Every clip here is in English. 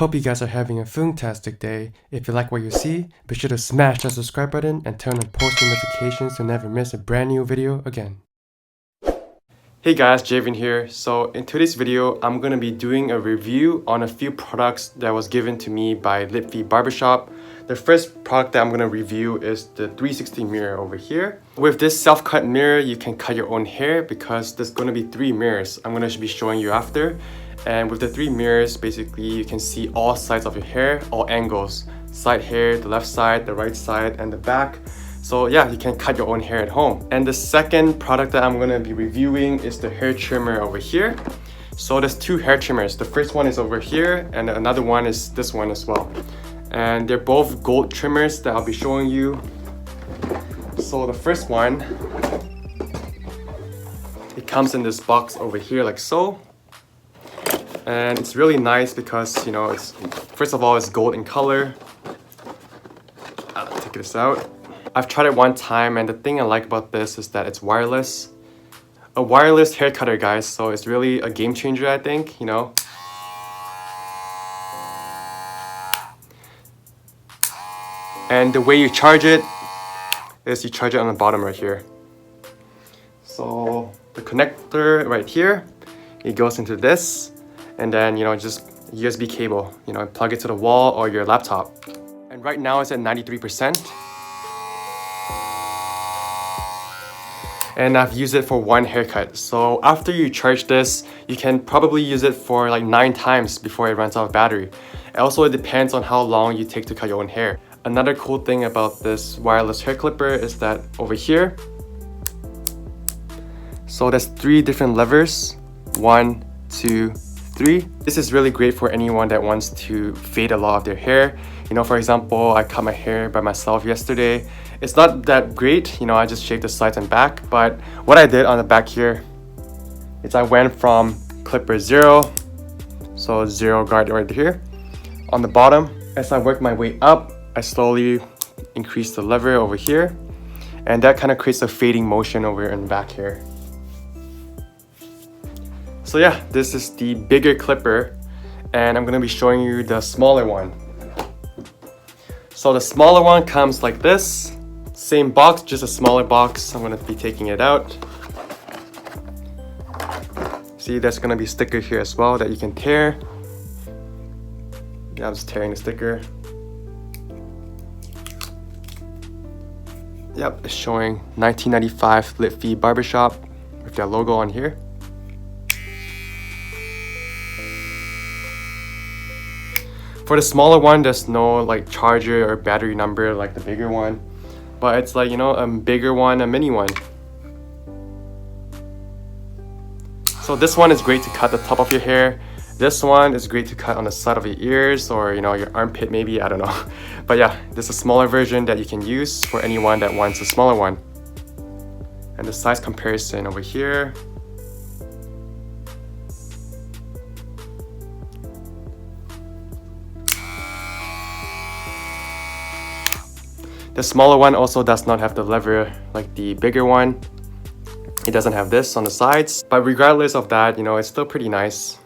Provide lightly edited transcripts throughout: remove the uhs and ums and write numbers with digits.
Hope you guys are having a fantastic day. If you like what you see, be sure to smash that subscribe button and turn on post notifications to never miss a brand new video again. Hey guys, Javen here. So in today's video, I'm going to be doing a review on a few products that was given to me by Lipfi Barbershop. The first product that I'm going to review is the 360 mirror over here. With this self-cut mirror, you can cut your own hair because there's going to be 3 mirrors I'm going to be showing you after. And with the 3 mirrors, basically you can see all sides of your hair, all angles. Side hair, the left side, the right side, and the back. So yeah, you can cut your own hair at home. And the second product that I'm going to be reviewing is the hair trimmer over here. So there's 2 hair trimmers. The first one is over here and another one is this one as well. And they're both gold trimmers that I'll be showing you. So the first one, it comes in this box over here like so. And it's really nice because, you know, it's first of all, it's gold in color. I'll take this out. I've tried it one time and the thing I like about this is that it's wireless. A wireless hair cutter, guys, so it's really a game changer, I think, you know. And the way you charge it is you charge it on the bottom right here. So the connector right here, it goes into this. And then, you know, just USB cable, you know, plug it to the wall or your laptop. And right now it's at 93%. And I've used it for 1 haircut. So after you charge this, you can probably use it for like 9 times before it runs out of battery. Also, it depends on how long you take to cut your own hair. Another cool thing about this wireless hair clipper is that over here, so there's 3 different levers. 1, 2, 3. This is really great for anyone that wants to fade a lot of their hair. You know, for example, I cut my hair by myself yesterday. It's not that great, you know, I just shaved the sides and back, but what I did on the back here is I went from clipper 0, so 0 guard right here. On the bottom, as I work my way up, I slowly increase the lever over here, and that kind of creates a fading motion over in the back here. So yeah, this is the bigger clipper, and I'm gonna be showing you the smaller one. So the smaller one comes like this. Same box, just a smaller box. I'm gonna be taking it out. See, there's gonna be a sticker here as well that you can tear. Yeah, I'm just tearing the sticker. Yep, it's showing 1995 Lipfi Barbershop with that logo on here. For the smaller one, there's no like charger or battery number like the bigger one. But it's like, you know, a bigger one, a mini one. So this one is great to cut the top of your hair. This one is great to cut on the side of your ears or, you know, your armpit maybe, I don't know. But yeah, this is a smaller version that you can use for anyone that wants a smaller one. And the size comparison over here. The smaller one also does not have the lever like the bigger one. It doesn't have this on the sides. But regardless of that, you know, it's still pretty nice.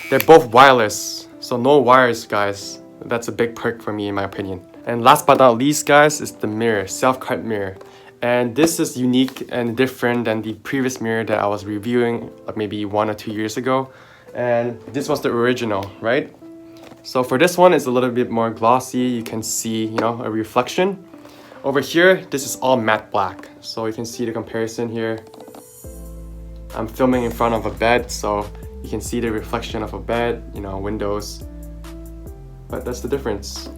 They're both wireless, so no wires, guys. That's a big perk for me in my opinion. And last but not least, guys, is the mirror, self-cut mirror. And this is unique and different than the previous mirror that I was reviewing like maybe 1 or 2 years ago. And this was the original, right? So for this one, it's a little bit more glossy. You can see, you know, a reflection. Over here, this is all matte black. So you can see the comparison here. I'm filming in front of a bed, so you can see the reflection of a bed, you know, windows. But that's the difference.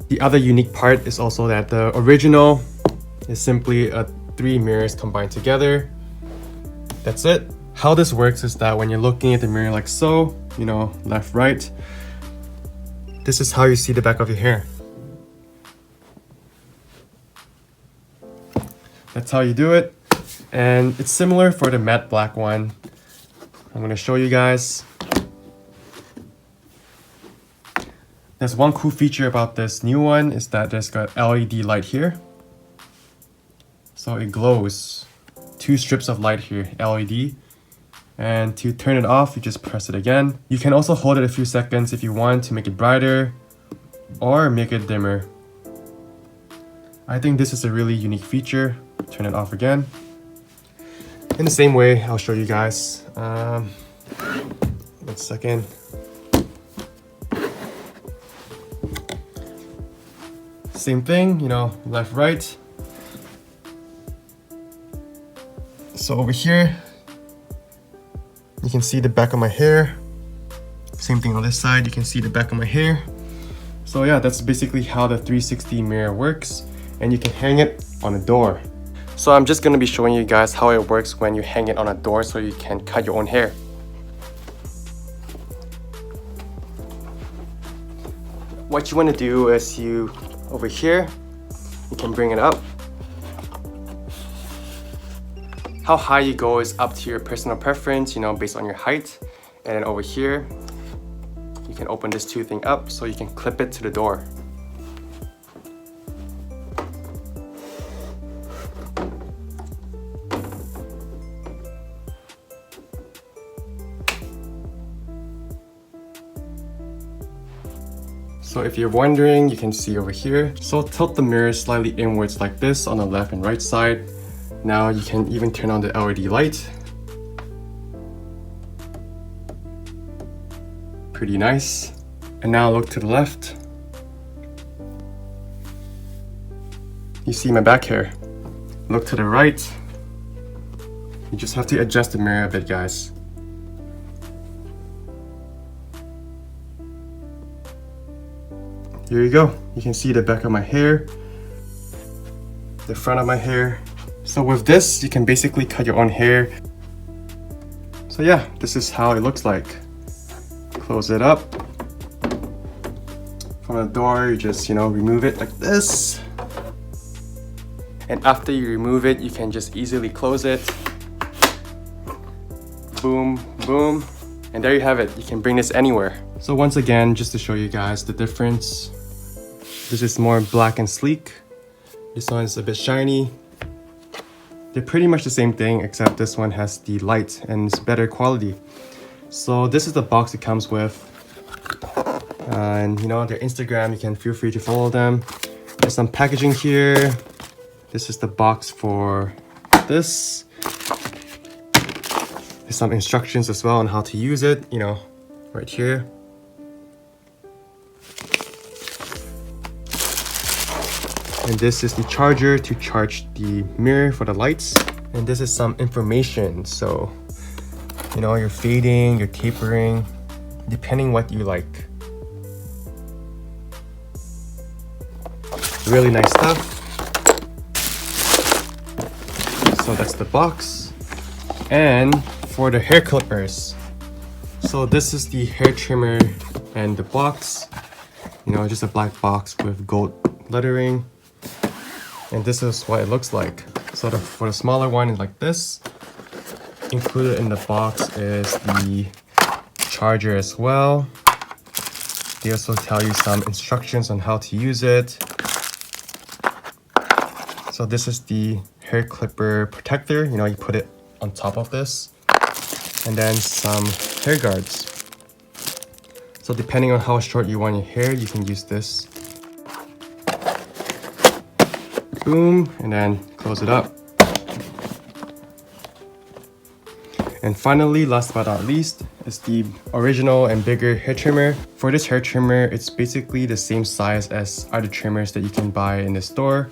The other unique part is also that the original is simply 3 mirrors combined together. That's it. How this works is that when you're looking at the mirror like so, you know, left, right, this is how you see the back of your hair. That's how you do it. And it's similar for the matte black one. I'm gonna show you guys. There's one cool feature about this new one is that there's got LED light here. So it glows. 2 strips of light here, LED. And to turn it off, you just press it again. You can also hold it a few seconds if you want to make it brighter or make it dimmer. I think this is a really unique feature. Turn it off again. In the same way, I'll show you guys. 1 second. Same thing, you know, left, right. So over here, you can see the back of my hair. Same thing on this side, you can see the back of my hair. So yeah, that's basically how the 360 mirror works, and you can hang it on a door. So I'm just gonna be showing you guys how it works when you hang it on a door so you can cut your own hair. What you want to do is over here, you can bring it up. How high you go is up to your personal preference, you know, based on your height. And then over here, you can open this thing up so you can clip it to the door. So if you're wondering, you can see over here. So tilt the mirror slightly inwards like this on the left and right side. Now you can even turn on the LED light. Pretty nice. And now look to the left. You see my back hair. Look to the right. You just have to adjust the mirror a bit, guys. Here you go. You can see the back of my hair, the front of my hair. So with this, you can basically cut your own hair. So yeah, this is how it looks like. Close it up. From the door, you just, remove it like this. And after you remove it, you can just easily close it. Boom, boom. And there you have it. You can bring this anywhere. So once again, just to show you guys the difference. This is more black and sleek. This one is a bit shiny. They're pretty much the same thing, except this one has the light and it's better quality. So this is the box it comes with. And their Instagram, you can feel free to follow them. There's some packaging here. This is the box for this. There's some instructions as well on how to use it, right here. And this is the charger to charge the mirror for the lights. And this is some information. So, you're fading, you're tapering, depending what you like. Really nice stuff. So that's the box. And for the hair clippers. So this is the hair trimmer and the box. Just a black box with gold lettering. And this is what it looks like. So for the smaller one is like this. Included in the box is the charger as well. They also tell you some instructions on how to use it. So this is the hair clipper protector. You put it on top of this. And then some hair guards. So depending on how short you want your hair, you can use this. Boom, and then close it up. And finally, last but not least, is the original and bigger hair trimmer. For this hair trimmer, it's basically the same size as other trimmers that you can buy in the store.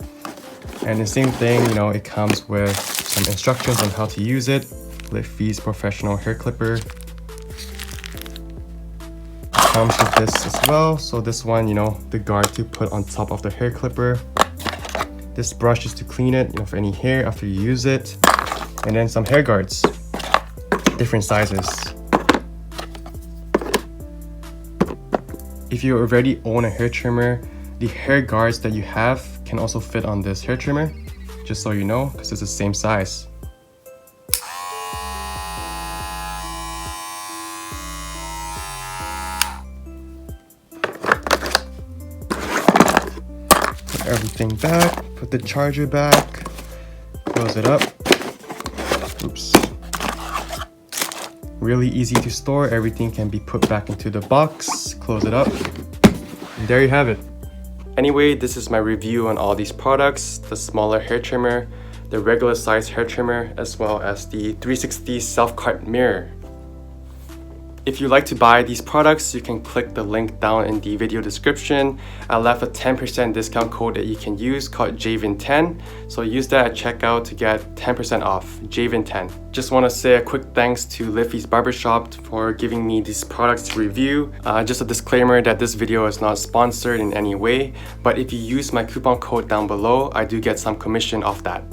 And the same thing, it comes with some instructions on how to use it. Litfees Professional Hair Clipper. Comes with this as well. So this one, the guard to put on top of the hair clipper. This brush is to clean it, for any hair after you use it. And then some hair guards, different sizes. If you already own a hair trimmer, the hair guards that you have can also fit on this hair trimmer, just so you know, because it's the same size. Put everything back, put the charger back, close it up. Oops. Really easy to store. Everything can be put back into the box. Close it up. And there you have it. Anyway, this is my review on all these products, the smaller hair trimmer, the regular size hair trimmer, as well as the 360 self-cut mirror. If you'd like to buy these products, you can click the link down in the video description. I left a 10% discount code that you can use called JAVIN10. So use that at checkout to get 10% off, JAVIN10. Just want to say a quick thanks to Liffey's Barbershop for giving me these products to review. Just a disclaimer that this video is not sponsored in any way, but if you use my coupon code down below, I do get some commission off that.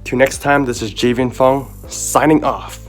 Till next time, this is Javian Fong signing off.